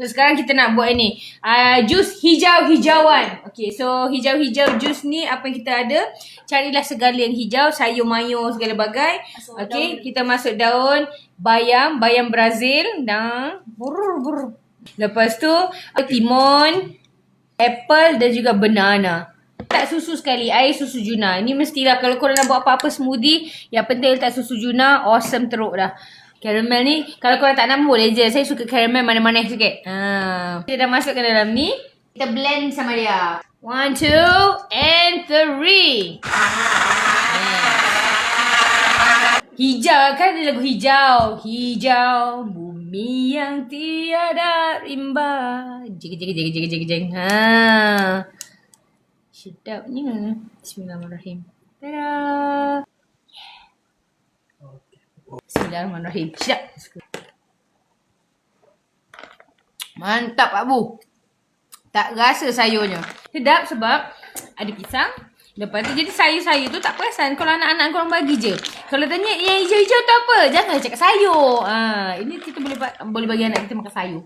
So sekarang kita nak buat ni jus hijau-hijauan. Okay, so hijau-hijau jus ni apa yang kita ada, carilah segala yang hijau, sayur mayur segala bagai. Okay, kita masuk daun, bayam Brazil dan lepas tu timun, apple dan juga banana. Tak susu sekali, air susu Juna. Ini mestilah kalau korang nak buat apa-apa smoothie, yang penting letak susu Juna, awesome teruk dah. Caramel ni, kalau korang tak nak boleh je. Saya suka caramel manis-manis sikit. Kita dah masukkan dalam ni. Kita blend sama dia. 1, 2, and 3. Hijau, kan ada lagu hijau. Hijau, bumi yang tiada rimba. Jeng. Sedapnya. Bismillahirrahmanirrahim. Tada. Bismillahirrahmanirrahim. Sedap. Mantap Pak Bu. Tak rasa sayurnya. Sedap sebab ada pisang. Lepas tu jadi sayur-sayur tu tak perasan. Kalau anak-anak korang bagi je. Kalau tanya yang hijau-hijau tu apa? Jangan cakap sayur. Ini kita boleh bagi anak kita makan sayur.